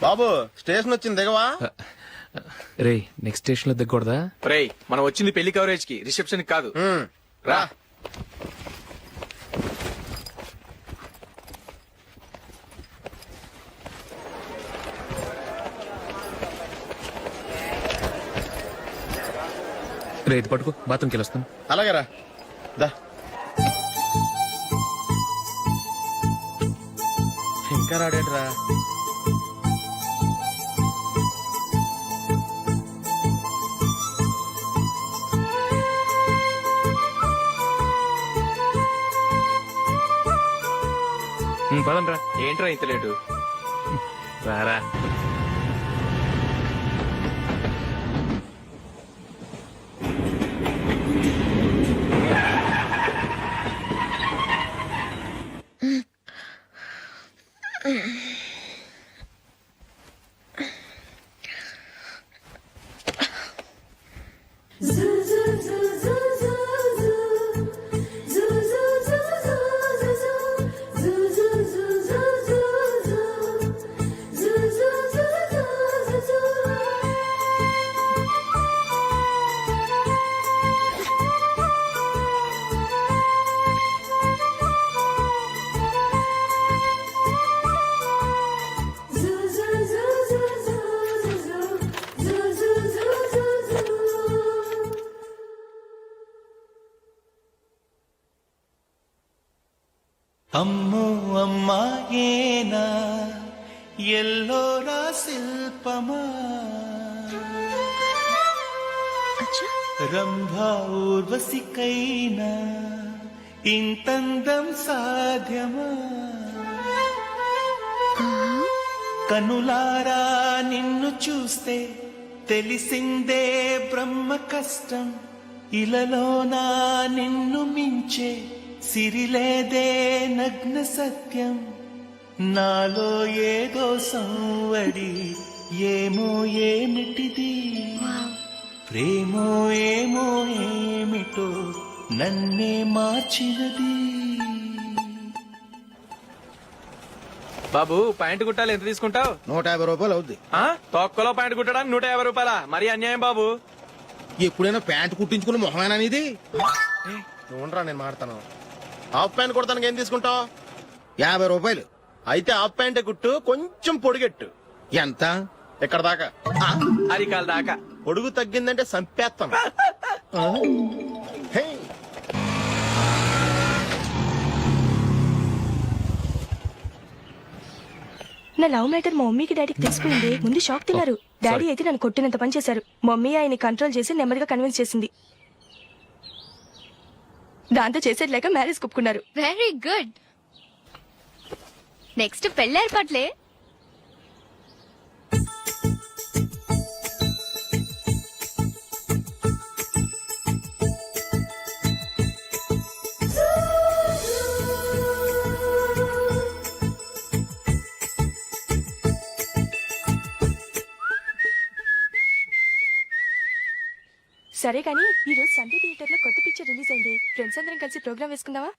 బాబు station వచ్చింది దిగవా? రే next station లో దిగకూడదా? రే మనం వచ్చింది పెళ్లి కవరేజ్ కి, రిసెప్షన్ కి కాదు. రా. రే ఇది పట్టుకో, బాత్రూమ్కి వెళ్ళొస్తాను. అలాగే రా. దా. ఇంకా రాడేట్రా? పదండ్రా. ఏంట్రా ఇంత లేటు? రారా. అమ్మో అమ్మాయేనా ఎల్లోరా శిల్పమా రంభా ఊర్వశికైనా ఇంతందం సాధ్యమా కనులారా నిన్ను చూస్తే తెలిసిందే బ్రహ్మ కష్టం ఇలలోనా నిన్ను మించే సిరిలేదే నగ్న సత్యం నాలో ఏదో సంవడి ఏమో ఏమిటిది ప్రేమో ఏమో ఏమిటో నన్నే మార్చినది. బాబు ప్యాంటు కుట్టాలి, ఎంత తీసుకుంటావు? 150 రూపాయలు అవుద్ది. తొక్కలో ప్యాంటు కుట్టడానికి 150 రూపాయలా? మరి అన్యాయం బాబు. ఎప్పుడైనా ప్యాంట్ కుట్టించుకుని మొహమేనా ఇది? ఉండరా, నేను మాడతాను. హాఫ్ ప్యాంట్ కుడతానికి ఏం తీసుకుంటావు? 50 రూపాయలు. అయితే హాఫ్ ప్యాంటే కుట్టు, కొంచెం పొడిగెట్టు. ఎంత? ఇక్కడ దాకా, అరికాల దాకా. పొడుగు తగ్గిందంటే సంపేస్తాను. హే. నా లవ్ మ్యాటర్ మా మమ్మీకి డాడీకి తెలిసిపోయింది. ముందు షాక్ తిన్నారు. డాడీ అయితే నన్ను కొట్టినంత పని చేశారు. మమ్మీ ఆయన్ని కంట్రోల్ చేసి నెమ్మదిగా కన్విన్స్ చేసింది. దాంతో చేసేది లేక మ్యారేజ్ ఒప్పుకున్నారు. Very good. నెక్స్ట్ పెళ్లి ఏర్పాట్లే. సరే కానీ ఈ రోజు సండే థియేటర్ లో కొత్త పిక్చర్ రిలీజ్ అయింది. ఫ్రెండ్స్ అందరం కలిసి ప్రోగ్రామ్ వేసుకుందావా?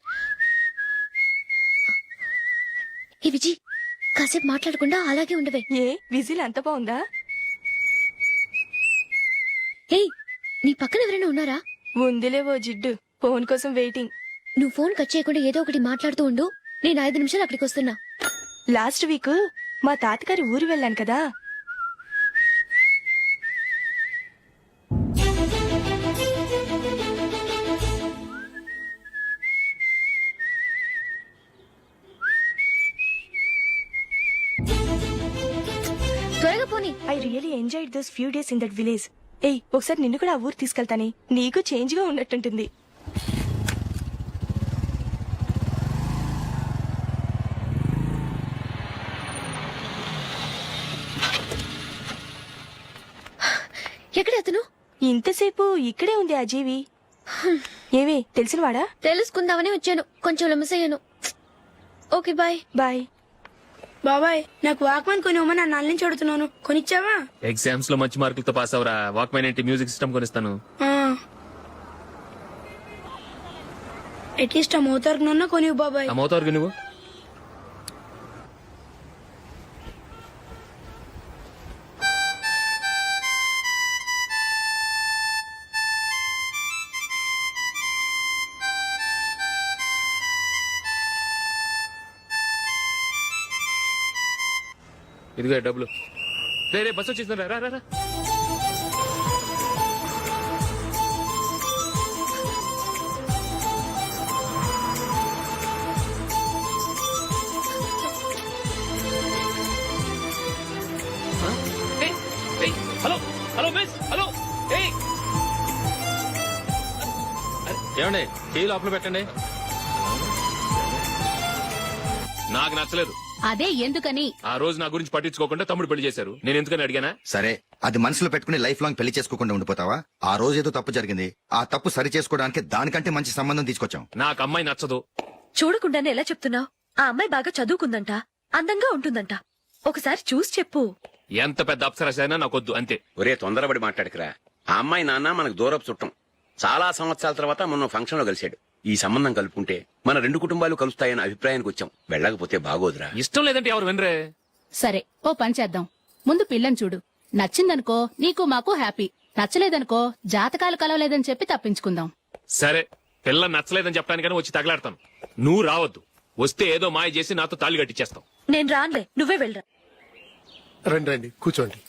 ఏ విజి, కాసేపు మాట్లాడకుండా అలాగే ఉండవే. ఏ విజిల్ అంత బాగుందా? ఏయ్, నీ పక్కన ఎవరైనా ఉన్నారా? ఉందిలే ఓ జిడ్డు, ఫోన్ కోసం వెయిటింగ్. నువ్వు ఫోన్ కట్ చేయకుండా ఏదో ఒకటి మాట్లాడుతూ ఉండు. నేను 5 నిమిషాలు అక్కడికి వస్తున్నా. లాస్ట్ వీక్ మా తాతగారి ఊరు వెళ్ళాను కదా. త్వరగా పోనీ. I really enjoyed those few days in that village. ఏయ్, ఒకసారి నిన్ను కూడా ఆ ఊరు తీసుకెళ్తానే, నీకు చేంజ్ గా ఉన్నట్టుంటుంది. ఎక్కడ అతను? ఇంతసేపు ఇక్కడే ఉంది ఆ జీవి. ఏవి తెలిసినవాడా? తెలుసుకుందామని వచ్చాను, కొంచెం లెమసయ్యాను. Okay bye. బాయ్. బాబాయ్, నాకు వాక్మన్ కొనివ్వమని నా నాన్న నుంచి అడుగుతున్నాను. కొనిచ్చావా? ఎగ్జామ్స్ లో మంచి మార్కులతో పాస్ అవరా. వాక్మెన్ ఏంటి, మ్యూజిక్ సిస్టమ్ కొనిస్తాను. అట్లీస్ట్ ఆ మోతార్కు నన్న కొనివ్వు బాబాయ్. ఆ మోతార్కు నువ్వు ఇదిగో డబ్బులు. రే బస్ వచ్చేసింది, రా రా రా. Hello hello miss, hello. ఏమండి టీ లోపల పెట్టండి. నాకు నచ్చలేదు. అదే ఎందుకని? ఆ రోజు నా గురించి పట్టించుకోకుండా తమ్ముడు పెళ్లి చేశారు. నేను ఎందుకని అడిగానా? సరే, అది మనసులో పెట్టుకుని లైఫ్ లాంగ్ పెళ్లి చేసుకోకుండా ఉండిపోతావా? ఆ రోజు ఏదో తప్పు జరిగింది, ఆ తప్పు సరి చేసుకోవడానికి దానికంటే మంచి సంబంధం తీసుకొచ్చాం. నాకు అమ్మాయి నచ్చదు. చూడకుండానే ఎలా చెప్తున్నావు? ఆ అమ్మాయి బాగా చదువుకుందంట, అందంగా ఉంటుందంట. ఒకసారి చూసి చెప్పు. ఎంత పెద్ద అప్సరస అయినా నాకొద్దు, అంతే. ఒరే తొందరపడి మాట్లాడకురా. ఆ అమ్మాయి నాన్న మనకు దూరపు చుట్టం. చాలా సంవత్సరాల తర్వాత మొన్న ఫంక్షన్ లో కలిశాడు. ఈ సంబంధం కలుపుకుంటే మన రెండు కుటుంబాలు కలుస్తాయన్న అభిప్రాయానికి వచ్చాం. వెళ్ళకపోతే బాగోదురా. ఇష్టం లేదంటే ఎవరు వినరే. సరే, ఓ పని చేద్దాం. ముందు పిల్లని చూడు. నచ్చిందనుకో నీకు మాకు హ్యాపీ. నచ్చలేదనుకో జాతకాలు కలవలేదని చెప్పి తప్పించుకుందాం. సరే, పిల్ల నచ్చలేదని చెప్పడానికని వచ్చి తగలాడతాను. నువ్వు రావద్దు. వస్తే ఏదో మాయ చేసి నాతో తాళి కట్టించేస్తావు. నేను రానులే, నువ్వే వెళ్ళరా. రండి రండి కూర్చోండి.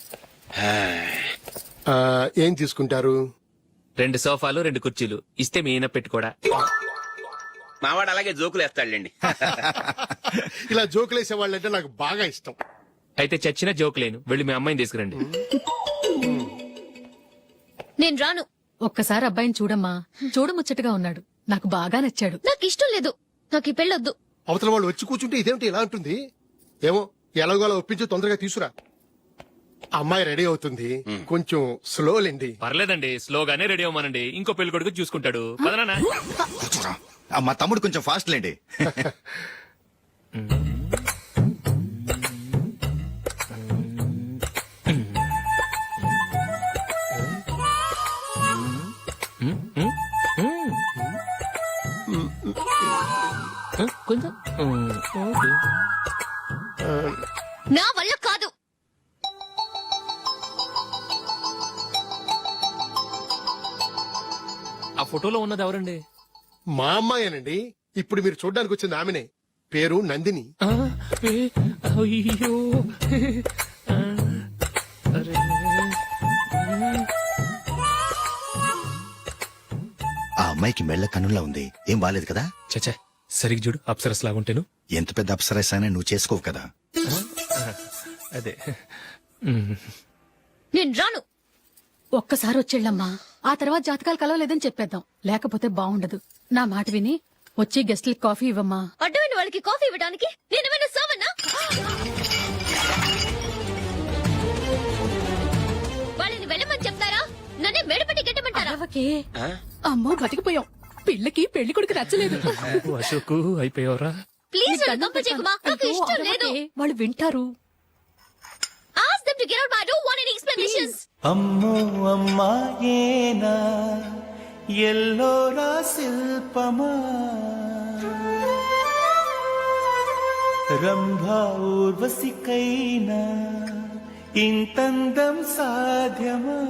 ఏం తీసుకుంటారు? 2 సోఫాలు 2 కుర్చీలు ఇస్తే మీ ఈయన పెట్టుకోడా. మావాడు అలాగే జోకులు వేస్తాడులేండి. ఇలా జోకులేసే వాళ్ళంటే నాకు బాగా ఇష్టం. అయితే చచ్చిన జోక్ లేను. వెళ్ళి మీ అమ్మాయిని తీసుకురండి. నేను రాను. ఒక్కసారి అబ్బాయిని చూడమ్మా. చూడముచ్చటగా ఉన్నాడు. నాకు బాగా నచ్చాడు. నాకు ఇష్టం లేదు. నాకు ఈ పెళ్ళొద్దు. అవతల వాళ్ళు వచ్చి కూర్చుంటే ఇదేమిటి ఇలా ఉంటుంది? ఏమో ఎలాగోలా ఒప్పించి తొందరగా తీసురా. అమ్మాయి రెడీ అవుతుంది, కొంచెం స్లో లేండి. పర్లేదండి, స్లోగానే రెడీ అవ్వమనండి. ఇంకో పెళ్లి కొడుకు చూసుకుంటాడు. పదనా. కూర్చోరా. మా తమ్ముడు కొంచెం ఫాస్ట్ లేండి. కొంచెం నా వల్ల కాదు. ఆ ఫోటోలో ఉన్నది ఎవరండి? మా అమ్మాయేనండి. ఇప్పుడు మీరు చూడడానికి వచ్చింది ఆమెనే. పేరు నందిని. అయ్యో. ఆ అమ్మాయికి మెళ్ళ కన్నులా ఉంది. ఏం బాలేదు కదా? చచ్చా, సరిగ్గా చూడు. అప్సరస్ లాగుంటేను. ఎంత పెద్ద అప్సరస్ అయినా నువ్వు చేసుకోవు కదా. అదే. నేను రాను. ఒక్కసారి వచ్చేళ్ళమ్మా. ఆ తర్వాత జాతకాలు కలవలేదని చెప్పేద్దాం. లేకపోతే బాగుండదు. నా మాట విని వచ్చి గెస్ట్లకి కాఫీ ఇవ్వమ్మా. అడ్డమైన వాళ్ళకి కాఫీ ఇవ్వడానికి నేనేమైనా సోమన్నా? వాళ్ళని వెళ్ళమని చెప్తారా? నన్నే మేడపట్టి గెట్టమంటారా? అరవకే. అమ్మో బతికిపోయాం. పిల్లకి పెళ్లి కొడుకు నచ్చలేదు. అశోకు అయిపోయావరా. ప్లీజ్ నన్ను పంపించేకుమా. నాకు ఇష్టం లేదు. వాళ్ళు వింటారు. Ask them to get out, but I don't want any explanations. అమ్మో అమ్మాయేనా ఎల్లోరా శిల్పమా రంభా ఊర్వశికైనా ఇంతందం సాధ్యమా?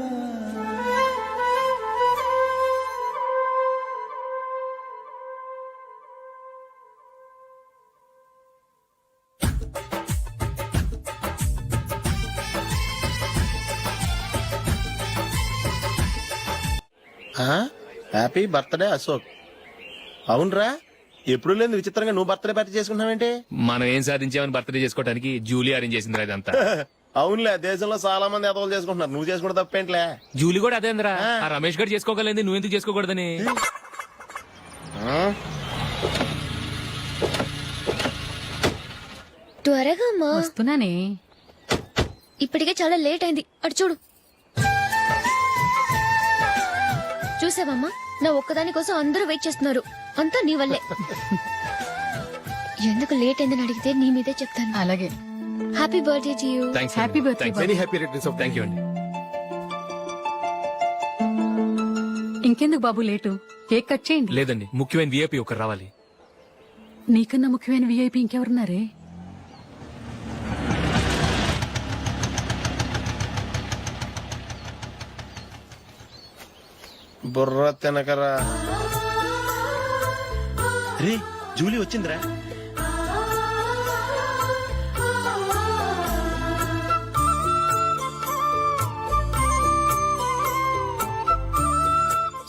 Happy birthday Ashok. అవునరా, ఎప్పుడు లేదు విచిత్రంగా నువ్వు బర్త్డే పార్టీ చేసుకుంటున్నావేంటి? మనం ఏం సాధించామని బర్త్డే చేసుకోవడానికి జూలీ అరేంజ్ చేసిందిరా ఇదంతా. అవునులే, దేశంలో చాలా మంది ఎదవలు చేసుకుంటున్నారు. నువ్వు చేసుకుంటే తప్పేంట్లే. జూలీ కూడా అదేంద్రా. ఆ రమేష్ గారు చేసుకోగలేదు, నువ్వు ఎందుకు చేసుకోకూడదని. త్వరగా అమ్మా. వస్తున్నానే. ఇప్పటికే చాలా లేట్ అయింది. అటు చూడు. చూసావమ్మా, నా ఒక్కదాని కోసం అందరూ వెయిట్ చేస్తున్నారు. అంతా నీ వల్లే. ఎందుకు లేట్ అయిందని అడిగితే నీ మీదే చెప్తాను. అలాగే. Happy birthday to you. Happy birthday. Very happy returns of thank you అండి. ఇంకెందుకు బాబు లేటు? కేక్ కట్ చేయండి. లేదండి, ముఖ్యమైన విఐపి ఒకరు రావాలి. నీకన్నా ముఖ్యమైన విఐపి ఇంకెవరున్నారే? బుర్ర తినకరా. రే జూలీ వచ్చిందిరా.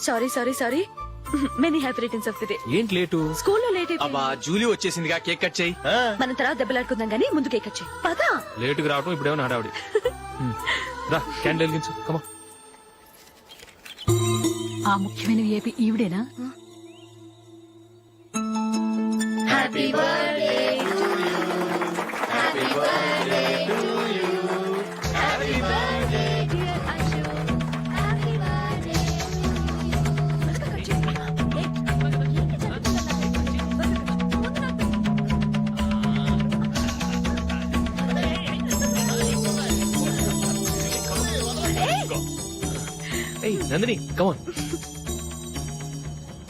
Sorry sorry sorry many happy returns of the day. ఏంటి లేటు? స్కూల్లో లేట్ అబ్బా జూలీ వచ్చేసిందిగా కేక్ కట్ చేయి. మనం తర్వాత దెబ్బలాడుకుందాం గానీ ముందు కేక్ వచ్చాయి పదా. లేటుగా రావటం ఇప్పుడేమో హడావిడి. రా క్యాండిల్ వెలిగించు కమా. ఆ ముఖ్యమైన ఏపీ ఈవిడేనా? ఏయ్ నందిని కమాన్.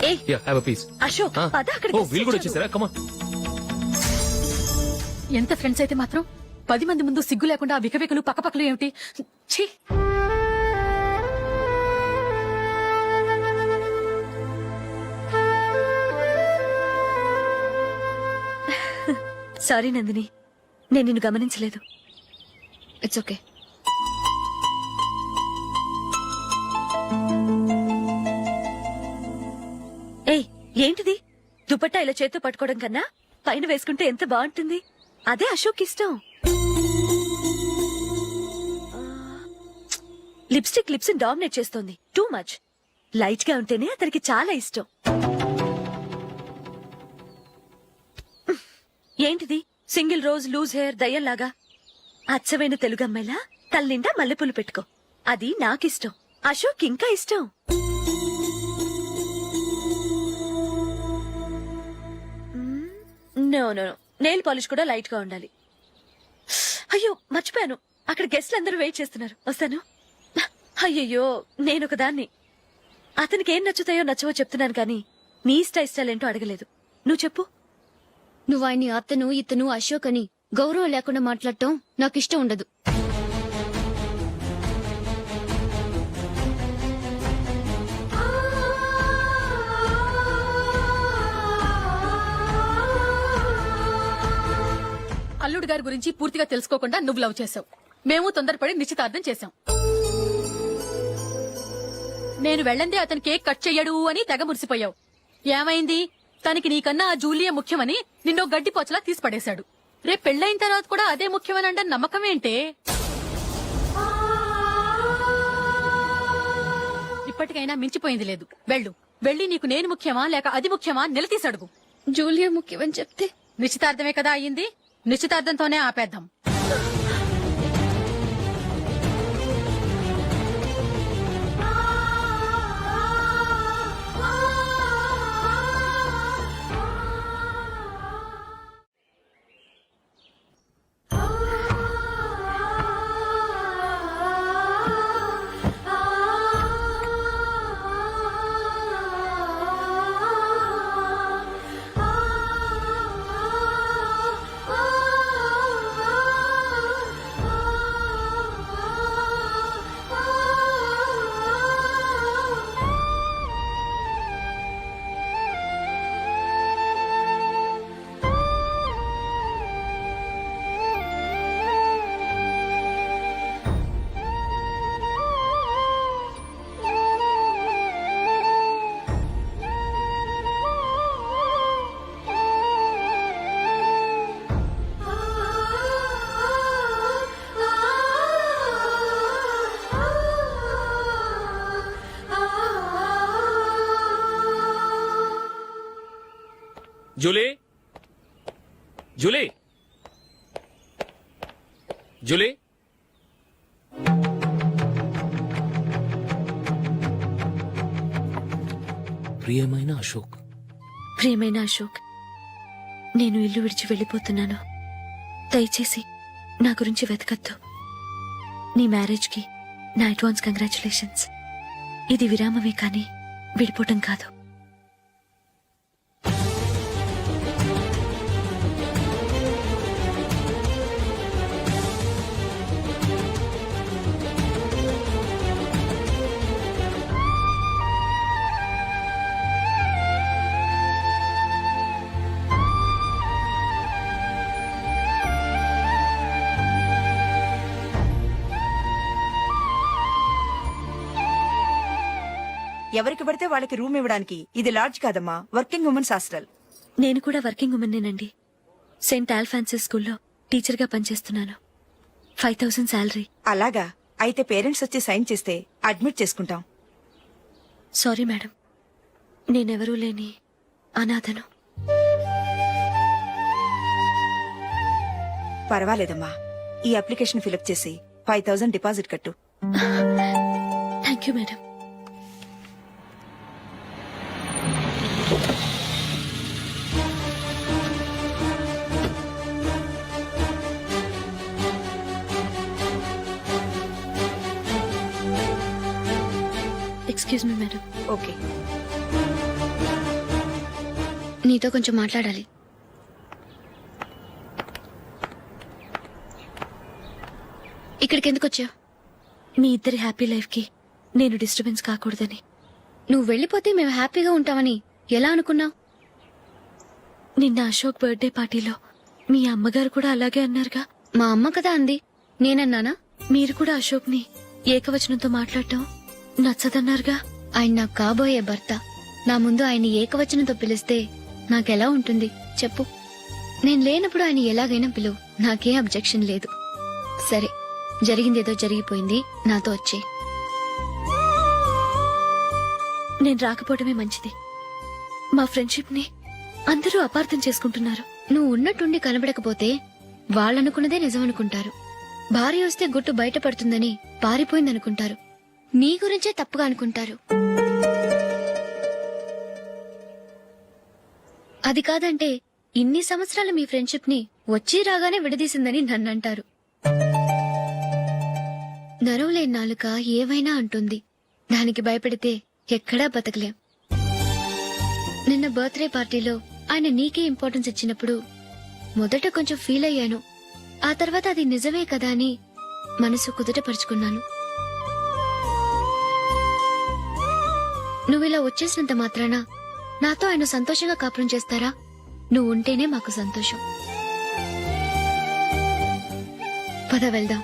ఏ yeah have a piece. Ashok పద అక్కడ. ఓ వీళ్ళు కూడా వచ్చేసారా? కమాన్. ఎంత ఫ్రెండ్స్ అయితే మాత్రం 10 మంది ముందు సిగ్గు లేకుండా ఆ వికవికలు పక్కపక్కలు ఏమిటి? ఛీ! సారీ నందిని, నేను నిన్ను గమనించలేదు. It's okay. ఏయ్ ఏంటిది? దుపట్టా ఇలా చేత్తో పట్టుకోవడం కన్నా పైన వేసుకుంటే ఎంత బాగుంటుంది. అదే అశోక్ ఇష్టం. లిప్స్టిక్ లిప్స్ డామినేట్ చేస్తోంది. Too much. లైట్ గా ఉంటేనే అతనికి చాలా ఇష్టం. ఏంటిది? సింగిల్ రోజ్ లూజ్ హెయిర్ దయ్యంలాగా. అచ్చమైన తెలుగు అమ్మాయిలా తల్లిండా మల్లెపూలు పెట్టుకో. అది నాకిష్టం. అశోక్ ఇంకా ఇష్టం. నో నో నెయిల్ పాలిష్ కూడా లైట్ గా ఉండాలి. అయ్యో మర్చిపోయాను, అక్కడ గెస్ట్లు అందరూ వెయిట్ చేస్తున్నారు. వస్తాను. అయ్యయ్యో నేనొక దాన్ని. అతనికి ఏం నచ్చుతాయో నచ్చవో చెప్తున్నాను కానీ నీ ఇష్టాలేంటో అడగలేదు. నువ్వు చెప్పు. నువ్వు ఆయన్ని అతను ఇతను అశోక్ అని గౌరవం లేకుండా మాట్లాడటం నాకు ఇష్టం ఉండదు. అల్లుడు గారి గురించి పూర్తిగా తెలుసుకోకుండా నువ్వు లవ్ చేసావు. మేము తొందరపడి నిశ్చితార్థం చేశాం. నేను వెళ్ళందే అతను కేక్ కట్ చెయ్యడు అని తెగ మురిసిపోయావు. ఏమైంది? తనకి నీకన్నా ఆ జూలియే ముఖ్యమని నిన్నో గడ్డి పోచలా తీసి పడేశాడు. రేపు పెళ్ళైన తర్వాత కూడా అదే ముఖ్యమని అంటే నమ్మకం ఏంటే? ఇప్పటికైనా మించిపోయింది లేదు. వెళ్ళు. వెళ్ళి నీకు నేను ముఖ్యమా లేక అది ముఖ్యమా నిలదీసి అడుగు. జూలియా ముఖ్యమని చెప్తే నిశ్చితార్థమే కదా అయ్యింది. నిశ్చితార్థంతోనే ఆపేద్దాం. జూలీ జూలీ జూలీ ప్రియమైన అశోక్. ప్రియమైన అశోక్, నేను ఇల్లు విడిచి వెళ్ళిపోతున్నాను. దయచేసి నా గురించి వెతకద్దు. నీ మ్యారేజ్ కి నా అడ్వాన్స్ కంగ్రాచులేషన్స్. ఇది విరామమే కానీ విడిపోవటం కాదు. ఎవరికి పడితే వాళ్ళకి రూమ్ ఇవ్వడానికి ఇది లాడ్జ్ కాదమ్మా, వర్కింగ్ ఉమెన్స్ హాస్టల్. నేను కూడా వర్కింగ్ ఉమెన్నేనండి. సెయింట్ ఆల్ఫాన్సెస్ స్కూల్లో టీచర్గా పనిచేస్తున్నాను. 5000 శాలరీ. అలాగా, అయితే పేరెంట్స్ వచ్చి సైన్ చేస్తే అడ్మిట్ చేసుకుంటాం. సారీ మేడం, నేనెవరూ లేని అనాథను. పర్వాలేదమ్మా, ఈ అప్లికేషన్ ఫిలప్ చేసి 5000 డిపాజిట్ కట్టు. Thank you madam. Excuse me madam. Okay. నీతో కొంచెం మాట్లాడాలి. ఇక్కడికి ఎందుకు వచ్చావు? మీ ఇద్దరి హ్యాపీ లైఫ్ కి నేను డిస్టర్బెన్స్ కాకూడదని. నువ్వు వెళ్ళిపోతే మేము హ్యాపీగా ఉంటామని ఎలా అనుకున్నావు? నిన్న అశోక్ బర్త్డే పార్టీలో మీ అమ్మగారు కూడా అలాగే అన్నారుగా. మా అమ్మ కదా అంది, నేనన్నానా? మీరు కూడా అశోక్ ని ఏకవచనంతో మాట్లాడటం నచ్చదన్నారుగా. ఆయన నాకు కాబోయే భర్త. నా ముందు ఆయన ఏకవచనంతో పిలిస్తే నాకెలా ఉంటుంది చెప్పు? నేను లేనప్పుడు ఆయన ఎలాగైనా పిలువు, నాకే అబ్జెక్షన్ లేదు. సరే, జరిగిందేదో జరిగిపోయింది, నాతో వచ్చే. నేను రాకపోవడమే మంచిది. మా ఫ్రెండ్షిప్ ని అందరూ అపార్థం చేసుకుంటున్నారు. నువ్వు ఉన్నట్టుండి కనబడకపోతే వాళ్ళనుకున్నదే నిజమనుకుంటారు. భార్య వస్తే గుట్టు బయటపడుతుందని పారిపోయిందనుకుంటారు. నీ గురించే తప్పుగా అనుకుంటారు. అది కాదంటే ఇన్ని సంవత్సరాలు మీ ఫ్రెండ్షిప్ ని వచ్చి రాగానే విడదీసిందని నన్నంటారు. నరవలేని నాలుక ఏవైనా అంటుంది. దానికి భయపడితే ఎక్కడా బతకలేం. నిన్న బర్త్డే పార్టీలో ఆయన నీకే ఇంపార్టెన్స్ ఇచ్చినప్పుడు మొదట కొంచెం ఫీల్ అయ్యాను. ఆ తర్వాత అది నిజమే కదా అని మనసు కుదుటపరుచుకున్నాను. నువ్విలా వచ్చేసినంత మాత్రాన నాతో ఆయన సంతోషంగా కాపురం చేస్తారా? నువ్వు ఉంటేనే మాకు సంతోషం. పద వెళ్దాం.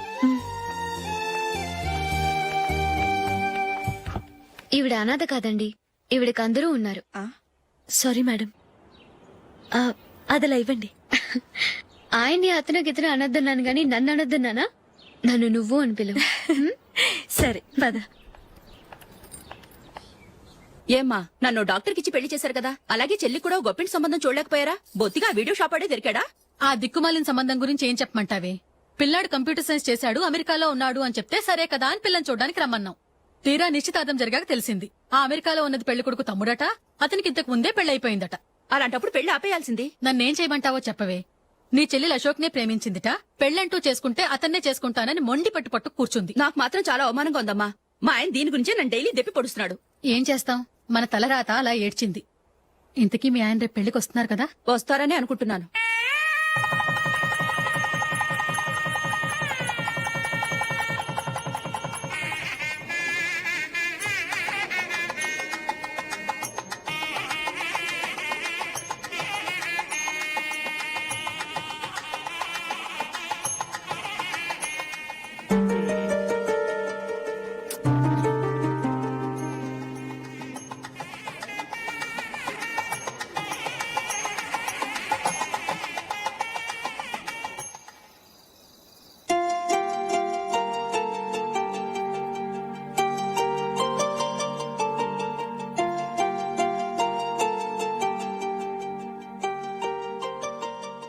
ఈవిడ అనాథ కాదండి, ఈవిడకి అందరూ ఉన్నారు. సారీ మేడం, అదలా ఇవ్వండి. ఆయన్ని అతను గితను అనొద్దన్నాను గాని నన్ను అనొద్దన్నానా? నన్ను నువ్వు అని పిలువు. సరే పద. ఏమ్మా, నన్ను డాక్టర్ కిచ్చి పెళ్లి చేశారు కదా, అలాగే చెల్లి కూడా గొప్పింటి సంబంధం చూడలేకపోయారా? బొత్తిగా వీడియో షాప్ ఆడే దొరికాడా? ఆ దిక్కుమాలిన సంబంధం గురించి ఏం చెప్పమంటావే? పిల్లాడు కంప్యూటర్ సైన్స్ చేశాడు, అమెరికాలో ఉన్నాడు అని చెప్తే సరే కదా అని పిల్లని చూడడానికి రమ్మన్నాం. తీరా నిశ్చితార్థం జరిగాక తెలిసింది ఆ అమెరికాలో ఉన్నది పెళ్లి కొడుకు తమ్ముడట, అతనికి ఇంతకు ముందే పెళ్లయిపోయిందట. అలాంటప్పుడు పెళ్లి ఆపేయాల్సింది. నన్నేం చేయమంటావో చెప్పవే. నీ చెల్లెలు అశోక్ నే ప్రేమించిందిట, పెళ్లంటూ చేసుకుంటే అతన్నే చేసుకుంటానని మొండి పట్టు కూర్చుంది. నాకు మాత్రం చాలా అవమానంగా ఉందమ్మా. మా ఆయన దీని గురించే నన్ను డైలీ దెప్పి పొడుస్తున్నాడు. ఏం చేస్తాం, మన తలరాత అలా ఏడ్చింది. ఇంతకీ మీ ఆయన రేపు పెళ్లికి వస్తున్నారు కదా? వస్తారని అనుకుంటున్నాను.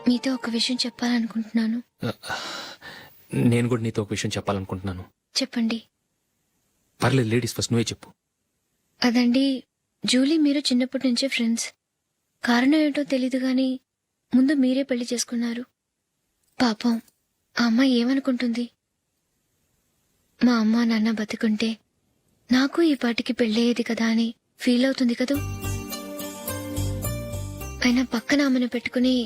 మీతో ఒక విషయం చెప్పాలనుకుంటున్నాను. నేను కూడా నీతో ఒక విషయం చెప్పాలనుకుంటున్నాను. చెప్పండి. పర్లేదు, లేడీస్ ఫస్ట్, నువ్వే చెప్పు. అదండి, జూలీ మీరు చిన్నప్పటి నుంచే ఫ్రెండ్స్. కారణం ఏంటో తెలీదు గాని ముందు మీరే పెళ్లి చేసుకున్నారు. పాపం ఆ అమ్మాయి ఏమనుకుంటుంది? మా అమ్మ నాన్న బతికుంటే నాకు ఈ పాటికి పెళ్ళయ్యేది కదా అని ఫీల్ అవుతుంది కదూ. అయినా పక్కన ఆమెను పెట్టుకుని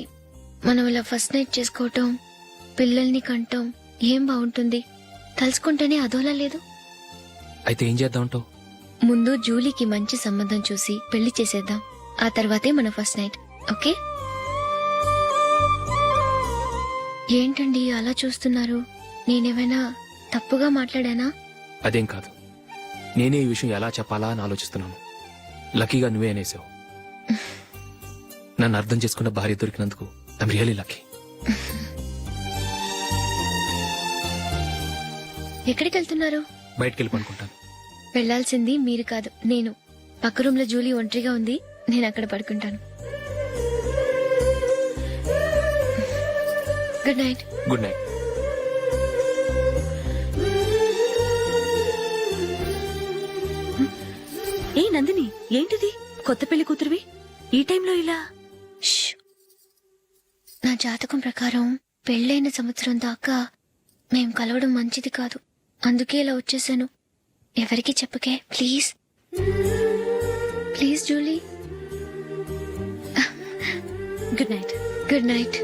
మనం ఇలా ఫస్ట్ నైట్ చేసుకోవటం, పిల్లల్ని కంటాం ఏం బాగుంటుంది? తలుచుకుంటేనే అదోలా లేదు. అయితే ఏం చేద్దామంటావు? ముందు జూలీకి మంచి సంబంధం చూసి పెళ్లి చేసేద్దాం, ఆ తర్వాతే మన ఫస్ట్ నైట్. ఓకే? ఏంటండి అలా చూస్తున్నారు? నేనేమైనా తప్పుగా మాట్లాడానా? అదేం కాదు, నేనే ఈ విషయం ఎలా చెప్పాలా అని ఆలోచిస్తున్నాను. లక్కీగా నువ్వే అనేసావు. నన్ను అర్థం చేసుకున్న భార్య దొరికినందుకు ఐమ్ రియలీ లక్కీ. ఎక్కడికి వెళ్తున్నారు? బయటికి వెళ్ళి పడుకుంటాను. వెళ్లాల్సింది మీరు కాదు, నేను. పక్క రూమ్ లో జూలీ ఒంటరిగా ఉంది, నేను అక్కడ పడుకుంటాను. Good night. Good night. ఏ నందిని, ఏంటిది? కొత్త పెళ్లి కూతురువి ఈ టైంలో ఇలా? ష్. నా జాతకం ప్రకారం పెళ్ళైన సంవత్సరం దాకా మేం కలవడం మంచిది కాదు, అందుకే ఇలా వచ్చేసాను. ఎవరికి చెప్పకే please. Please Julie. Good night. Good night.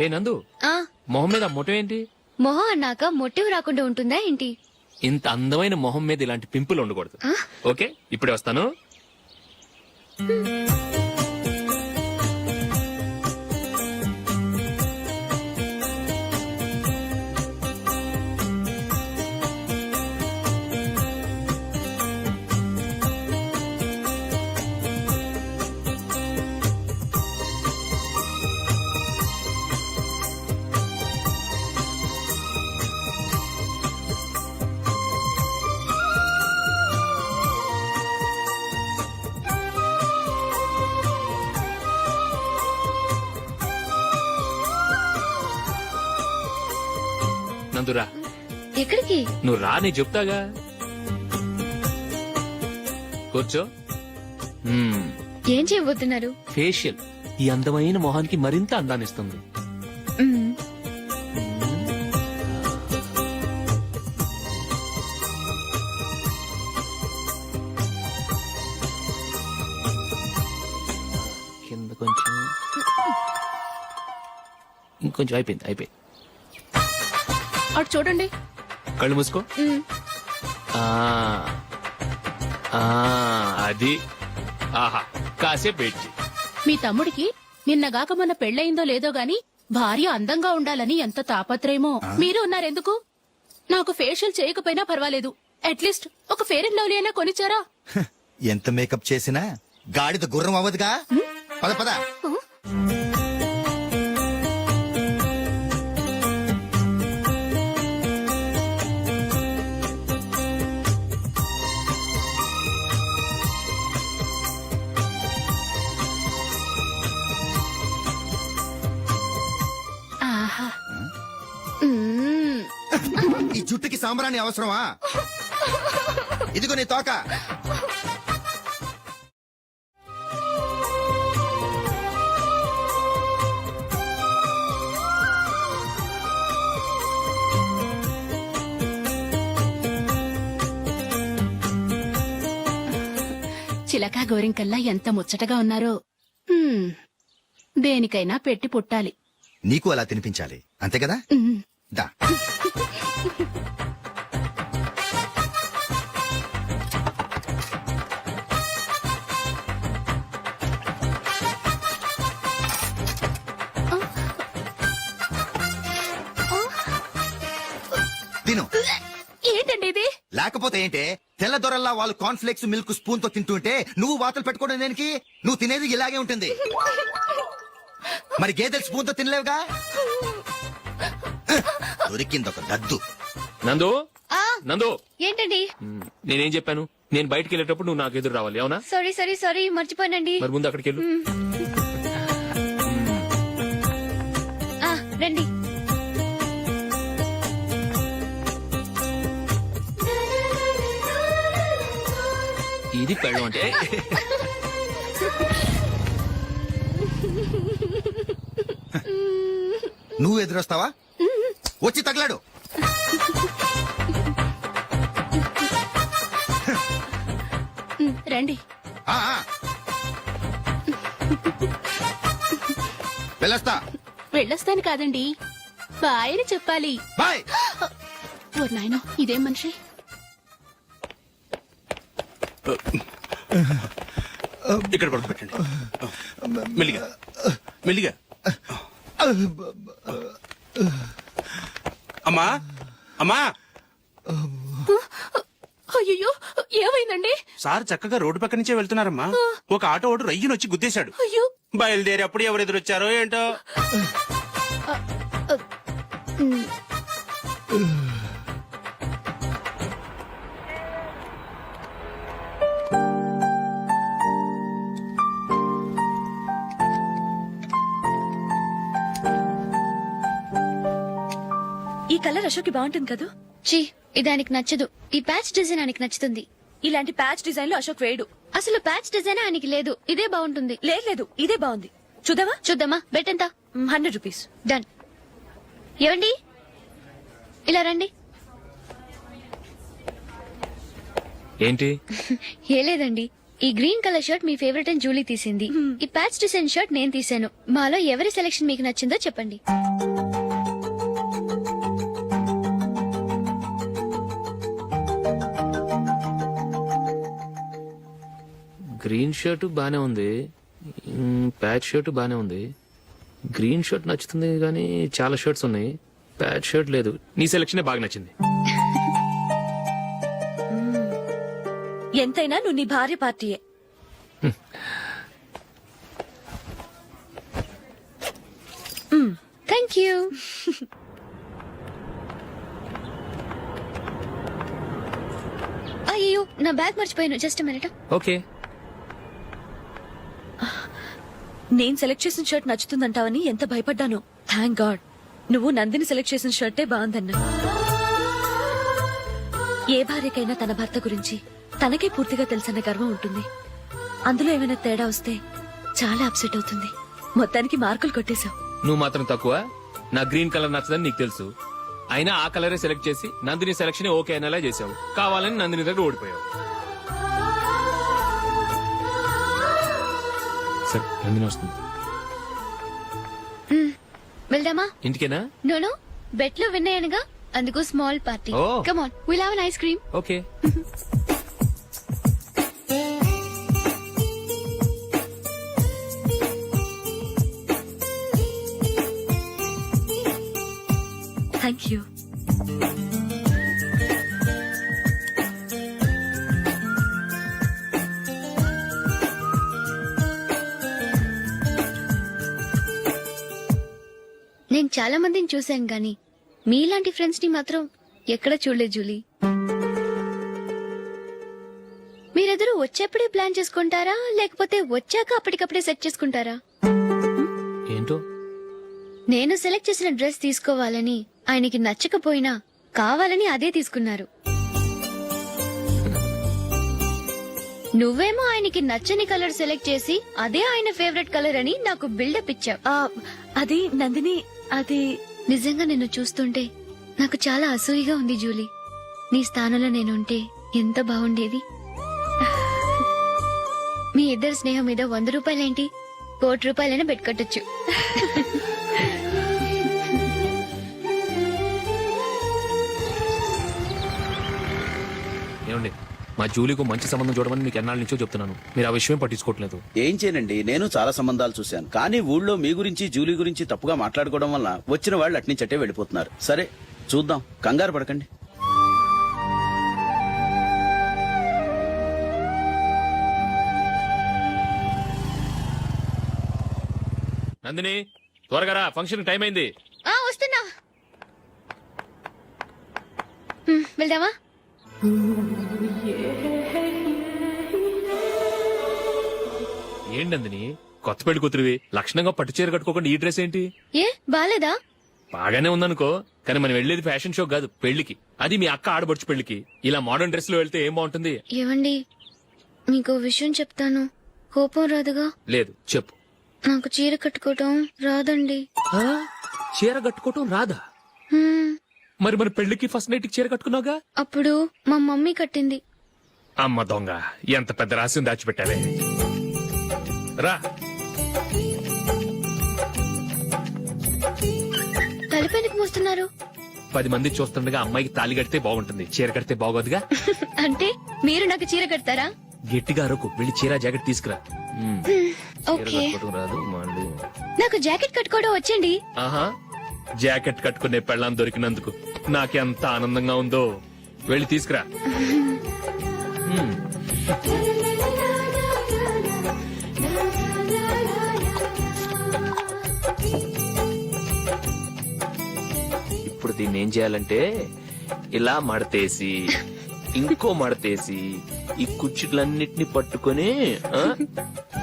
ఏ నందు, మొహం మీద మొటం ఏంటి? మొహం అన్నాక మొట్టివి రాకుండా ఉంటుందా ఏంటి? ఇంత అందమైన మొహం మీద ఇలాంటి పింపుల్ ఉండకూడదు. ఓకే, ఇప్పుడే వస్తాను. నందురా, ఎక్కడికి? నువ్వు రా, నేను చెప్తాగా. కూర్చో. ఏం చేయబోతున్నారు? ఫేషియల్ ఈ అందమైన మొహానికి మరింత అందాన్నిస్తుంది. మ్మ్. కింద కొంచెం, ఇంకొంచెం. అయిపోయింది. అటు చూడండి. కళ్ళు మూసుకో. ఆ, ఆ, అది. ఆహా, కాసేపు వెయిట్ చెయ్. మీ తమ్ముడికి నిన్నగాక మొన్న పెళ్ళయిందో లేదో గాని భార్య అందంగా ఉండాలని ఎంత తాపత్రయమో. మీరు ఉన్నారెందుకు? నాకు ఫేషియల్ చేయకపోయినా పర్వాలేదు, అట్లీస్ట్ ఒక ఫేర్ అండ్ లవ్లీ అయినా కొనిచ్చారా? ఎంత మేకప్ చేసినా గాడిద గుర్రం అవ్వదుగా. పద పద. ఆహా. ఈ జుట్టుకి సాంబ్రాణి అవసరమా? ఇదిగో నీ తోక. చిలకా గోరింకల్లా ఎంత ముచ్చటగా ఉన్నారో. దేనికైనా పెట్టి పుట్టాలి. నీకు అలా తినిపించాలి, అంతే కదా? దా. తిను. ఏంటండి ఇది? లేకపోతే ఏంటే, తెల్ల దొరల్లా వాళ్ళు కార్న్ఫ్లేక్స్ మిల్క్ స్పూన్ తో తింటుంటే నువ్వు వాతలు పెట్టుకోవడం దేనికి? నువ్వు తినేది ఇలాగే ఉంటుంది. మరి గేదెలు స్పూన్ తో తినలేవుగా. దొరికిందొక దద్దు. నందు, నందు, ఏంటండి? నేనేం చెప్పాను? నేను బయటికి వెళ్ళేటప్పుడు నువ్వు నాకు ఎదురు రావాలి, అవునా? సారీ మర్చిపోయానండి. మరి ముందు అక్కడికి వెళ్ళు. రండి. ఇది పెళ్ళం అంటే. నువ్వు ఎదురొస్తావా? వచ్చి తగలాడు. రండి. వెళ్ళొస్తా. వెళ్ళొస్తాను కాదండి, బాయ్ అని చెప్పాలి. బాయ్. ఓ నాయనో, ఇదేం మనిషి? ఇక్కడ పడుకోబెట్టండి. మెల్లిగా మెల్లిగా. అమ్మా అమ్మా, అయ్యో ఏమైందండి? సార్ చక్కగా రోడ్డు పక్క నుంచే వెళ్తున్నారమ్మా. ఒక ఆటో ఓడు రయ్యను వచ్చి గుద్దేశాడు. అయ్యో బయలుదేరి అప్పుడు ఎవరు ఎదురొచ్చారో ఏంటో. ఈ కలర్ అశోక్ బాగుంటుంది కదా. చీ ఇది ఆయనకి నచ్చదు. ఈ ప్యాచ్ డిజైన్ ఆయనకి నచ్చుతుంది. ఇలాంటి ప్యాచ్ డిజైన్ లో అశోక్ వేయడు. అసలు ప్యాచ్ డిజైన్ ఆయనకి లేదు. ఇదే బాగుంటుంది. లేదు ఇదే బాగుంది. చూద్దామా? చూద్దామా? బెట్ ఎంత? 100 రూపీస్. డన్. ఏవండి ఇలా రండి. ఏంటి? ఏ లేదండి, ఈ గ్రీన్ కలర్ షర్ట్ మీ ఫేవరెట్ అని జూలీ తీసింది. ఈ ప్యాచ్ డిజైన్ షర్ట్ నేను తీసాను. మాలో ఎవరి సెలెక్షన్ మీకు నచ్చిందో చెప్పండి. గ్రీన్ షర్ట్ బానే ఉంది, ప్యాచ్ షర్ట్ బానే ఉంది. గ్రీన్ షర్ట్ నచ్చుతుంది కానీ చాలా షర్ట్స్ ఉన్నాయి, ప్యాచ్ షర్ట్ లేదు. నీ సెలెక్షనే బాగా నచ్చింది. ఎంతైనా నువ్వు నీ భార్య పార్టీయే. Thank you. అయ్యో నా బ్యాగ్ మర్చిపోయాను. Just minute. ఓకే. నేను సెలెక్ట్ చేసిన షర్ట్ నచ్చుతుందంటావని ఎంత భయపడ్డాను. థ్యాంక్ గాడ్ నువ్వు నందిని సెలెక్ట్ చేసిన షర్టే బాగుందన్నా. ఏ భార్యకైనా తన భర్త గురించి తనకే పూర్తిగా తెలుసన్న గర్వం ఉంటుంది. అందులో ఏమైనా తేడా వస్తే చాలా అప్సెట్ అవుతుంది. మొత్తానికి మార్కులు కొట్టేశావు. నువ్వు మాత్రం తక్కువ. నా గ్రీన్ కలర్ నచ్చదని నీకు తెలుసు, అయినా ఆ కలరే సెలెక్ట్ చేసి నందిని సెలెక్షన్ ఓకే అనేలా చేసావు. కావాలని నందిని దగ్గర ఓడిపోయావు. సరే నందిని వస్తుంది. వెళ్దామా? ఇంటికేనా? నోను బెట్ లో విన్నాయనగా, అందుకు small party. Oh. Come on, will have an ice cream. Okay. Thank you. నేను చాలా మందిని చూశాను గాని మీలాంటి ఫ్రెండ్స్ ని మాత్రం ఎక్కడ చూడలేదు జూలీ. మీరెదరూ వచ్చేప్పుడే ప్లాన్ చేసుకుంటారా లేకపోతే వచ్చాక అప్పటికప్పుడే సెట్ చేసుకుంటారా? ఏంటో నేను సెలెక్ట్ చేసిన డ్రెస్ తీసుకోవాలని ఆయనకి నచ్చకపోయినా కావాలని అదే తీసుకున్నారు. నువ్వేమో ఆయనకి నచ్చని కలర్ సెలెక్ట్ చేసి అదే ఆయన ఫేవరెట్ కలర్ అని నాకు బిల్డప్ ఇచ్చావు. అది నందిని, అది నిజంగా నిన్ను చూస్తుంటే నాకు చాలా అసూయగా ఉంది జూలీ. నీ స్థానంలో నేనుంటే ఎంత బాగుండేది. మీ ఇద్దరు స్నేహం మీద 100 రూపాయలేంటి, 1 కోటి రూపాయలైనా పెట్టుకట్టొచ్చు. ఏమండి, మా జూలీకు మంచి సంబంధం చూడమని మీకు ఎన్నాళ్ళ నుంచో చెప్తున్నాను, మీరు ఆ విషయం పట్టించుకోవట్లేదు. ఏం చేయనండి, నేను చాలా సంబంధాలు చూశాను. కానీ ఊళ్ళో మీ గురించి జూలీ గురించి తప్పుగా మాట్లాడుకోవడం వల్ల వచ్చిన వాళ్ళు అట్నుంచట్టే వెళ్ళిపోతున్నారు. సరే చూద్దాం, కంగారు పడకండి. నందిని త్వరగా రా, ఫంక్షన్ టైం అయింది. వస్తున్నా. వెళ్దామా? ఏంటి నందిని, కొత్త పెళ్లి కూతురివి, లక్షణంగా పట్టు చీర కట్టుకోకుండా ఈ డ్రెస్ ఏంటి? ఏ బాలేదా? బాగానే ఉందనుకో, కానీ మనం వెళ్లేది ఫ్యాషన్ షో కాదు, పెళ్లికి. అది మీ అక్క ఆడబడుచు పెళ్లికి. ఇలా మోడర్న్ డ్రెస్ లో వెళ్తే ఏం బాగుంటుంది? ఏవండి, మీకు విషయం చెప్తాను, కోపం రాదుగా? లేదు, చెప్పు. నాకు చీర కట్టుకోవటం రాదండి. చీర కట్టుకోవటం రాదా? మరి మన పెళ్లికి ఫస్ట్ నైట్ చీర కట్టుకున్నావుగా? అప్పుడు మా మమ్మీ కట్టింది. అమ్మ దొంగ, ఎంత పెద్ద రహస్యం దాచిపెట్టావే. రా. తలుపెందుకు మోస్తున్నారు? 10 మంది చూస్తుండగా అమ్మాయికి తాళి కడితే బాగుంటుంది, చీర కడితే బాగోదుగా. అంటే మీరు నాకు చీర కడతారా? గట్టిగా అరకు వెళ్ళి చీర జాకెట్ తీసుకురా చీర ఓకే కట్టుకోవడం రాదు మళ్ళీ నాకు జాకెట్ కట్టుకోవడం వచ్చండి. ఆహా జాకెట్ కట్టుకునే పెళ్ళాం దొరికినందుకు నాకెంత ఆనందంగా ఉందో వెళ్ళి తీసుకురా మ్మ్. ఇప్పుడు దీన్ని ఏం చేయాలంటే ఇలా మడతేసి ఇంకో మడతేసి ఈ కుర్చీలన్నిటిని పట్టుకొని ఆ,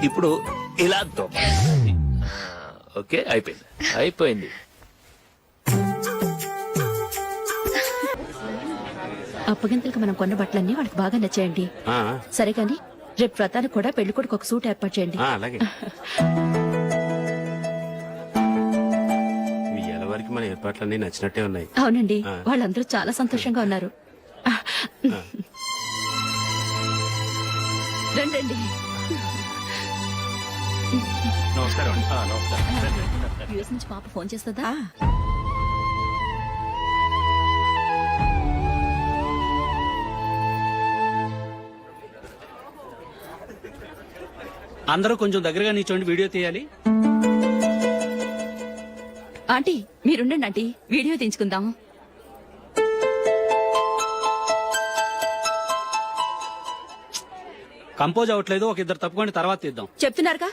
ఇప్పుడు ఇలా దొక్కాలి. ఓకే అయిపోయింది అయిపోయింది. అప్పగింతలకు మనం కొన్న బట్టలన్నీ వాళ్ళకి బాగా నచ్చాయండి. సరే కానీ రేపు వ్రతానికి కూడా పెళ్లి కొడుకు ఒక సూట్ ఏర్పాటు చేయండి. అలాగే మీ ఎలవరికి మన ఏర్పాట్లన్నీ నచ్చినట్టే ఉన్నాయి. అవునండి, వాళ్ళందరూ చాలా సంతోషంగా ఉన్నారు. రండి. నమస్కారం యూఎస్ నుంచి పాప ఫోన్ చేస్తుందా? అందరూ కొంచెం దగ్గరగా నిల్చోండి, వీడియో తీయాలి. ఆంటీ మీరుండండి ఆంటీ, వీడియో తీయించుకుందాం. కంపోజ్ అవ్వట్లేదు, ఒక ఇద్దరు తప్పుకొని తర్వాత తీద్దాం. చెప్తున్నారుగా,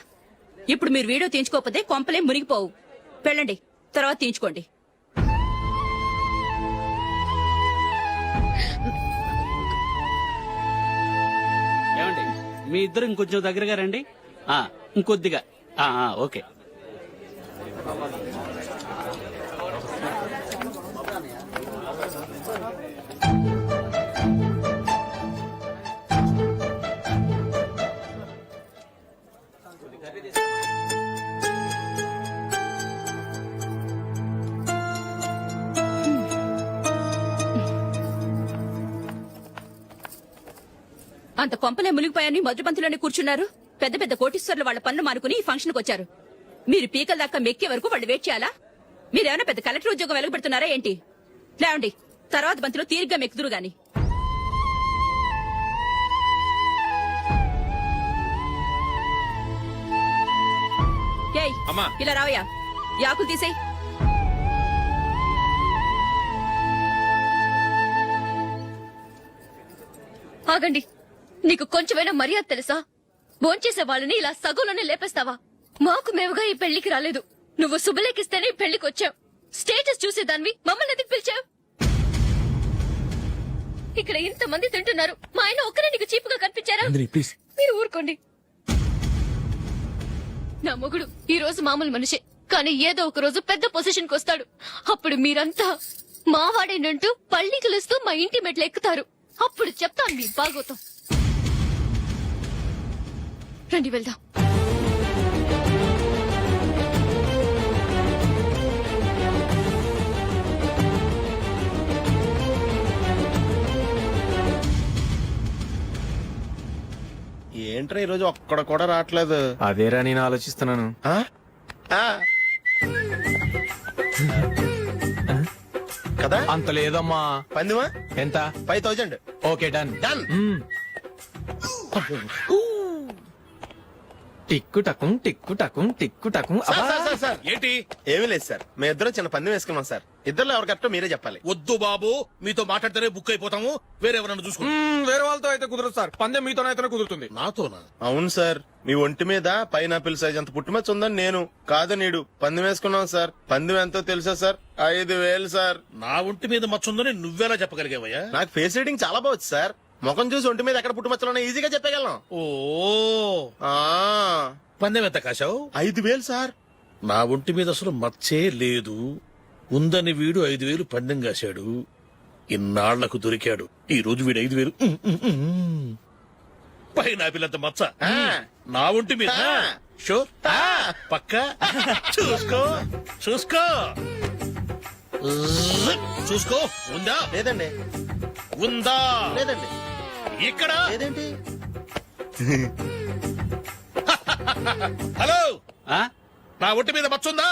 ఇప్పుడు మీరు వీడియో తీయించుకోకపోతే కొంపలే మునిగిపోవు. వెళ్ళండి, తర్వాత తీయించుకోండి. ఏమండి మీ ఇద్దరు ఇంకొంచెం దగ్గరగా రండి. ఇంకొద్దిగా ఓకే. అంత కొంపలే మునిగిపోయాని మొదటి పంతిలోనే కూర్చున్నారు. పెద్ద పెద్ద కోటీశ్వర్లు వాళ్ళ పనులు మానుకుని ఈ ఫంక్షన్ కు వచ్చారు. మీరు పీకల దాకా మెక్కే వరకు వాళ్ళు వెయిట్ చేయాలా? మీరేమైనా పెద్ద కలెక్టర్ ఉద్యోగం వెలగబెడుతున్నారా ఏంటి? లేవండి, తర్వాత బంతిలో తీరిగ్గా మెక్కుదురు గాని. ఏయ్, ఇలా రావయ్యా, యాకులు తీసేయ్. ఆగండి, నీకు కొంచెమైనా మర్యాద తెలుసా? భోంచేసే వాళ్ళని ఇలా సగంలోనే లేపేస్తావా? మాకు మేముగా ఈ పెళ్లికి రాలేదు. నువ్వు శుభలేఖిస్తేనే ఈ పెళ్లికి వచ్చావు. స్టేటస్ చూసేదాన్ని మమ్మల్ని ఎందుకు పిలిచావు? ఇక్కడ ఇంతమంది తింటున్నారు, మా ఆయన ఒక్కరే నీకు చీపుగా కనిపించారా? మీరు ఊరుకోండి. నా మొగుడు ఈ రోజు మామూలు మనిషే, కానీ ఏదో ఒక రోజు పెద్ద పొజిషన్ కు వస్తాడు. అప్పుడు మీరంతా మావాడేనంటూ పళ్ళి కలుస్తూ మా ఇంటి మెట్లు ఎక్కుతారు. అప్పుడు చెప్తాను మీ బాగోతం. రండి వెళ్దాం. ఏంట్రా ఈరోజు ఒక్కడ కూడా రావట్లేదు? అదేరా నేను ఆలోచిస్తున్నాను. ఆ? ఆ. కదా అంత లేదమ్మా. పందిమా ఎంత? 5000. Okay done. డన్. టిక్కు టకుం టిక్కు టకుం టిక్కు టకుం. సార్ ఏంటి? ఏమీ లేదు సార్, మీ ఇద్దరు చిన్న పందెం వేసుకున్నాం సార్. ఇద్దరు ఎవరు కరెక్టో మీరే చెప్పాలి. వద్దు బాబు, మీతో మాట్లాడితేనే బుక్ అయిపోతాము. వేరెవరన్నా చూసుకుంటాం. వేరే వాళ్ళతో అయితే కుదరదు సార్, పందెం మీతోనైతేనే కుదురుతుంది. నాతోనా? అవును సార్, మీ ఒంటి మీద పైనాపిల్ సైజ్ అంత పుట్టుమచ్చ ఉందని నేను కాదు నీడు పందెం వేసుకున్నాం సార్. పందెం ఎంతో తెలుసా సార్? 5000 సార్. నా ఒంటి మీద మచ్చ ఉందని నువ్వెలా చెప్పగలిగావయ్యా? నాకు ఫేస్ రీడింగ్ చాలా బాగుంది సార్. ముఖం చూసి ఒంటి మీద ఎక్కడ పుట్టుమచ్చలో ఈజీగా చెప్పగలం. ఓ పందెం ఎంత కాశావు? 5000 సార్. నా ఒంటి మీద అసలు మచ్చే లేదు. ఉందని వీడు 5000 పందెం కాశాడు. ఇన్నాళ్లకు దొరికాడు. ఈ రోజు వీడు 5000. పైన పిల్లంత మచ్చ నా ఒంటి మీద. షూర్ పక్క చూసుకో చూసుకో చూసుకో. ఉందా? లేదండి. ఉందా? లేదండి. ఇక్కడ లేదేంటి? హలో, నా ఒంటి మీద మచ్చ ఉందా?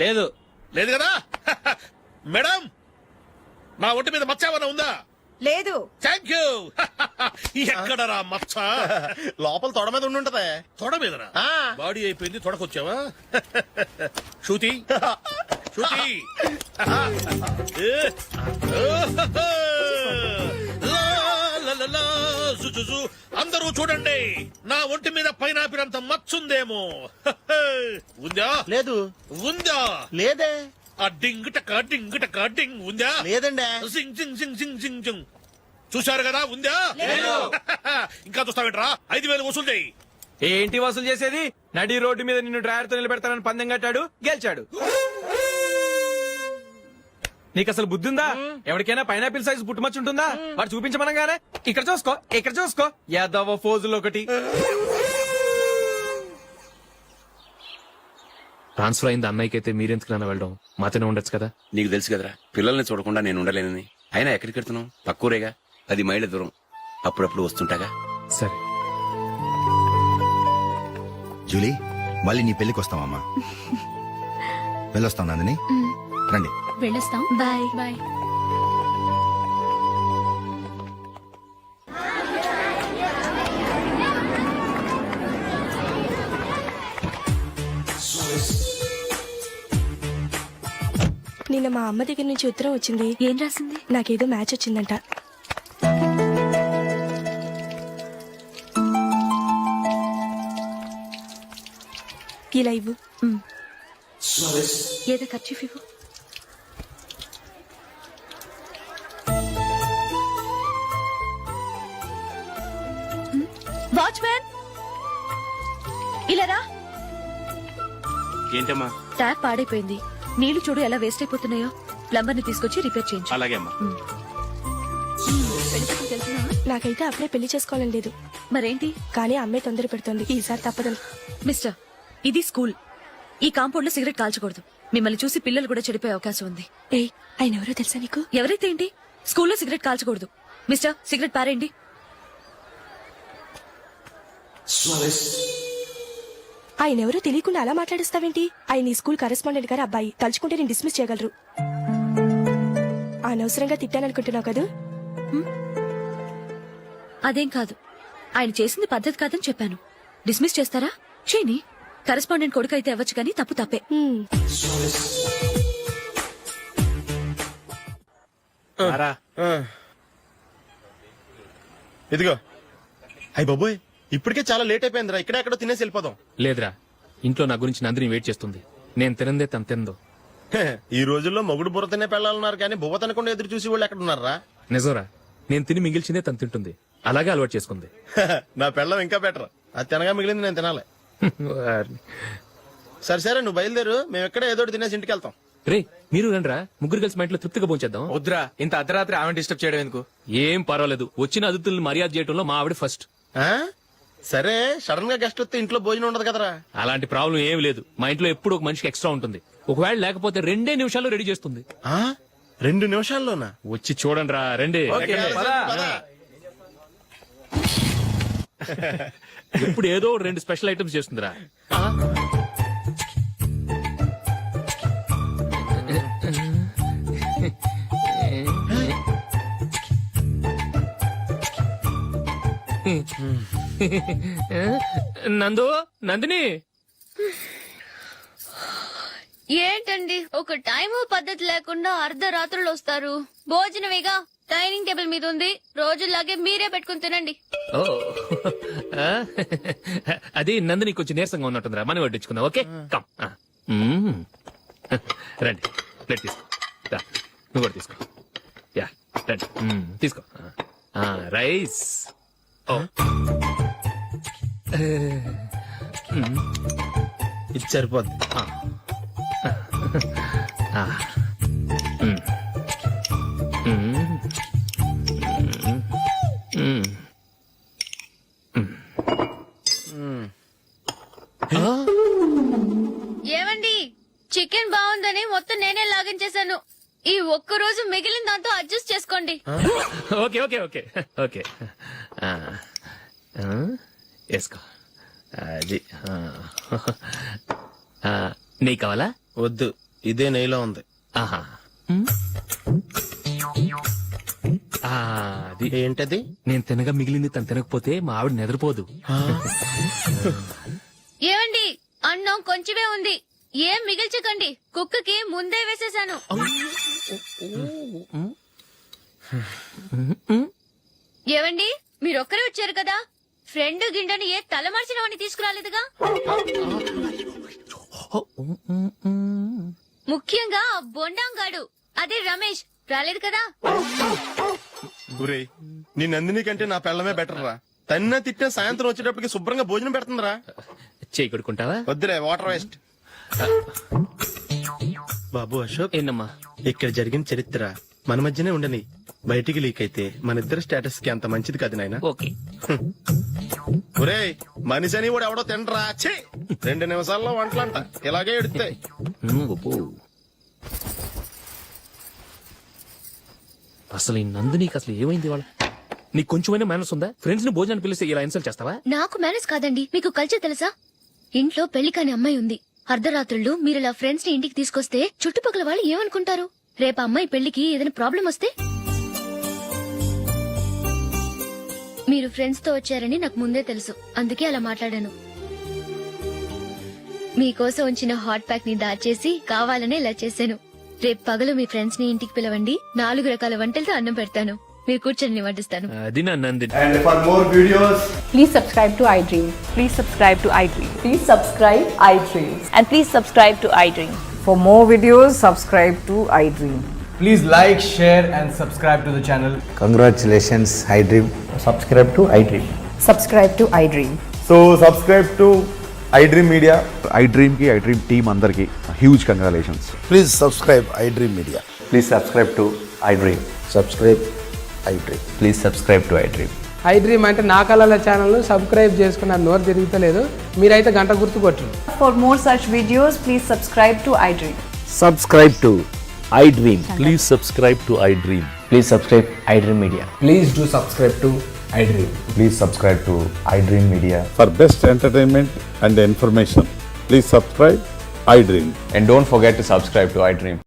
లేదు. లేదు కదా? మేడం, నా ఒంటి మీద మచ్చ ఏమన్నా ఉందా? లేదు. Thank you. ఎక్కడరా మచ్చ? లోపల తొడ మీద ఉండుంటదే. తొడ మీదరా? ఆ. బాడీ అయిపోయింది, తొడకొచ్చావా? శృతి శృతి. అందరూ చూడండి, నా ఒంటి మీద పైనాపినంత మచ్చుందేమో. ఉందా? లేదు. ఉందా? లేదే. ఆ డింగ్ టక డింగ్ టక డింగ్ ఉందా? లేదండి. సింగ్ సింగ్ సింగ్ సింగ్ సింగ్ సింగ్. చూశారు కదా, ఉందా? ఇంకా చూస్తావేంట్రా? 5,000 వసూలు చేయి. ఏంటి వసూలు చేసేది? నడి రోడ్డు మీద నిన్ను డ్రైవర్ తో నిలబెడతానని పందెం కట్టాడు, గెలిచాడు. నీకు అసలు బుద్ధి ఉందా? ఎవరికైనా పైనాపిల్ సైజ్ పుట్టుమచ్చు ఉంటుందా? వాడు చూపించమనగానే ఇక్కడ చూసుకో, ఇక్కడ చూసుకో, యాదవ ఫోజులు ఒకటి. ట్రాన్స్ఫర్ అయింది అన్నయ్యకి అయితే మీరెందుకు నాన్న వెళ్ళడం? మాతోనే ఉండొచ్చు కదా. నీకు తెలుసు కదరా, పిల్లల్ని చూడకుండా నేను ఉండలేనని. అయినా ఎక్కడికి వెళ్తున్నావు? పక్కూరేగా, 10 మైళ్ళ దూరం. అప్పుడప్పుడు వస్తుంటాగా. సరే. జూలీ, మళ్ళీ నీ పెళ్లికి వస్తామమ్మా. వెళ్ళొస్తాం నందిని, రండి. వెళ్ళొస్తాం. బాయ్. బాయ్. నిన్న మా అమ్మ దగ్గర నుంచి ఉత్తరం వచ్చింది. ఏం రాసింది? నాకేదో మ్యాచ్ వచ్చిందంట. ఇలా ఇవ్వు. ఏదో ఖర్చు ఇవ్వు. వాచ్మ్యాన్, ఇలా రా. ఏంటమ్మా? ట్యాప్ పాడైపోయింది. నీళ్లు చూడు ఎలా వేస్ట్ అయిపోతున్నాయో. ప్లంబర్ ని తీసుకొచ్చి రిపేర్ చేయించు. అలాగే అమ్మా. నాకైతే అప్పుడే పెళ్లి చేసుకోవాలని లేదు. మరేంటి? కానీ అమ్మే తొందర పెడుతోంది. ఈసారి తప్పదు. మిస్టర్, ఇది స్కూల్. ఈ కాంపౌండ్ లో సిగరెట్ కాల్చకూడదు. మిమ్మల్ని చూసి పిల్లలు కూడా చెడిపోయే అవకాశం ఉంది. ఏయ్, ఆయన ఎవరో తెలుసా నీకు? ఎవరైతే ఏంటి, స్కూల్లో సిగరెట్ కాల్చకూడదు. మిస్టర్, సిగరెట్ పారేయండి. ఆయన ఎవరో తెలియకుండా అలా మాట్లాడిస్తావేంటి? ఆయన ఈ స్కూల్ కరెస్పాండెంట్ గారి అబ్బాయి. తలుచుకుంటే నేను డిస్మిస్ చేయగలరు. అనవసరంగా తిట్టాననుకుంటున్నావు కదా? అదేం కాదు. ఆయన చేసింది పద్ధతి కాదని చెప్పాను. డిస్మిస్ చేస్తారా? చేయని. కరెస్పాండెంట్ కొడుకు అయితే అవ్వచ్చు కానీ తప్పు తప్పే. ఇదిగో. అయ్య బాబోయ్, ఇప్పటికే చాలా లేట్ అయిపోయిందిరా. ఇక్కడే ఎక్కడో తినేసి వెళ్ళిపోదాం. లేదురా, ఇంట్లో నా గురించి నందిని వెయిట్ చేస్తుంది. నేను తినందే తను తిందో. ఈ రోజుల్లో మొగుడు బుర్ర తినే పెళ్ళాలన్నారు కానీ బువ్వ తినకుండా ఎదురు చూసి వాళ్ళు ఎక్కడ ఉన్నారా? నిజంరా, నేను తిని మిగిల్చిందే తను తింటుంది. అలాగే అలవాటు చేసుకుంది. నా పెళ్ళం ఇంకా బెటర్. అది తినగా మిగిలింది నేను తినాలి. సరే సరే, నువ్వు బయలుదేరు. మేము ఎక్కడ ఏదో ఒకటి తినేసి ఇంటికి వెళ్తాం. రే, మీరు రండిరా, ముగ్గురు కలిసి మా ఇంట్లో తృప్తిగా పోంచేద్దాం. వద్దురా, ఇంత అర్ధరాత్రి ఆమె డిస్టర్బ్ చేయడం ఎందుకు? ఏం పర్వాలేదు, వచ్చిన అతిథులను మర్యాద చేయడంలో మా ఆవిడ ఫస్ట్. ఆ? సరే, సడన్ గా గెస్ట్ వస్తే ఇంట్లో భోజనం ఉండదు కదరా. అలాంటి ప్రాబ్లం ఏం లేదు. మా ఇంట్లో ఎప్పుడు ఒక మనిషికి ఎక్స్ట్రా ఉంటుంది. ఒకవేళ లేకపోతే 2 నిమిషాల్లో రెడీ చేస్తుంది. 2 నిమిషాల్లోనా? వచ్చి చూడండి రా, రండి. ఎప్పుడు ఏదో 2 స్పెషల్ ఐటమ్స్ చేస్తుందిరా. నందు, నందిని. ఏంటండి ఒక టైము పద్ధతి లేకుండా అర్ధరాత్రులు వస్తారు? భోజనమేగా డైనింగ్ టేబుల్ మీద ఉంది. రోజులాగే మీరే పెట్టుకుని తినండి. ఓ, అది నందిని కొంచెం నీరసంగా ఉన్నట్టుందిరా. మనం వడ్డించుకుందాం. Okay, come. రండి, ప్లేట్ తీసుకో. రా, నువ్వు కూడా తీసుకో. యా, రండి, తీసుకో. రైస్. ఓ, ఇది సరిపోద్ది. ఏమండి, చికెన్ బాగుందని మొత్తం నేనే లాగించేశాను. ఈ ఒక్క రోజు మిగిలిన దాంతో అడ్జస్ట్ చేసుకోండి. Okay okay okay okay. వేసుకో. అది నెయ్యి కావాలా? వద్దు, ఇదే నెయ్యిలో ఉంది. ఆహా. అది ఏంటది? నేను తినగా మిగిలింది తను తినకపోతే మా ఆవిడ నిద్రపోదు. ఏమండి అన్నం కొంచెమే ఉంది, ఏం మిగిల్చకండి, కుక్కకి ముందే వేసేసాను. ఏవండి మీరొక్కరే వచ్చారు కదా, ఫ్రెండ్ గిండెని ఏ తలమార్చినవని తీసుకురాలేదుగా. ముఖ్యంగా ఆ బొండాంగాడు అదే రమేష్ రాలేదు కదా. గురే నీ నందిని కంటే నా పెళ్ళమే బెటర్ రా. తన్న తిట్టిన సాయంత్రం వచ్చేటప్పటికి శుభ్రంగా భోజనం పెడుతుందిరా. చేయి కొడుకుంటావా? వద్దులే, వాటర్ వేస్ట్. బాబు అశోక్, ఏంటమ్మా? ఇక్కడ జరిగిన చరిత్ర మన మధ్యనే ఉండని, బయటికి లీక్ అయితే మన ఇద్దరు స్టేటస్ కి అంత మంచిది కాదు నాయన. ఓకే. ఒరే మనిషి అని కూడా ఎవడో తినరా. 2 నిమిషాల్లో వంటలంట ఇలాగే ఎడుతాయి. అసలు ఈ నందినికి అసలు ఏమైంది వాళ్ళ? నీకు కొంచెమైనా మేనస్ ఉందా? ఫ్రెండ్స్ ని భోజనాన్ని పిలిస్తే ఇలా ఇన్సల్ట్ చేస్తావా? నాకు మేనేజ్ కాదండి, మీకు కల్చర్ తెలుసా? ఇంట్లో పెళ్లి కాని అమ్మాయి ఉంది. అర్ధరాత్రుళ్ళు మీరు ఇలా ఫ్రెండ్స్ ని ఇంటికి తీసుకొస్తే చుట్టుపక్కల వాళ్ళు ఏమనుకుంటారు? రేపు అమ్మాయి పెళ్లికి ఏదైనా ప్రాబ్లం వస్తే? మీరు ఫ్రెండ్స్ తో వచ్చారని నాకు ముందే తెలుసు, అందుకే అలా మాట్లాడాను. మీకోసం ఉంచిన హాట్ ప్యాక్ ని దాచేసి కావాలనే ఇలా చేశాను. రేపు పగలు మీ ఫ్రెండ్స్ ని ఇంటికి పిలవండి, 4 రకాల వంటలతో అన్నం పెడతాను, మీరు కూర్చొని వడ్డిస్తాను. అది నా Nandini. And for more videos, please subscribe to iDream. Please subscribe to iDream. Please subscribe iDream. And please subscribe to iDream. For more videos subscribe to iDream. Please like, share and subscribe to the channel. Congratulations iDream. subscribe to iDream. Subscribe to iDream. So subscribe to iDream Media. iDream ki iDream team andarki huge congratulations. Please subscribe iDream Media. Please subscribe to iDream. Subscribe iDream. Please subscribe to iDream. iDream అంటే నా కళల channel subscribe చేసుకున్న నోరు తిరుగుతలేదు, మీరైతే గంట గుర్తు కొట్టు. For more such videos please subscribe to iDream. Subscribe to iDream. Please subscribe to iDream. Please subscribe iDream Media. Please do subscribe to iDream. Please subscribe to iDream Media. For best entertainment and information, please subscribe iDream. And don't forget to subscribe to iDream.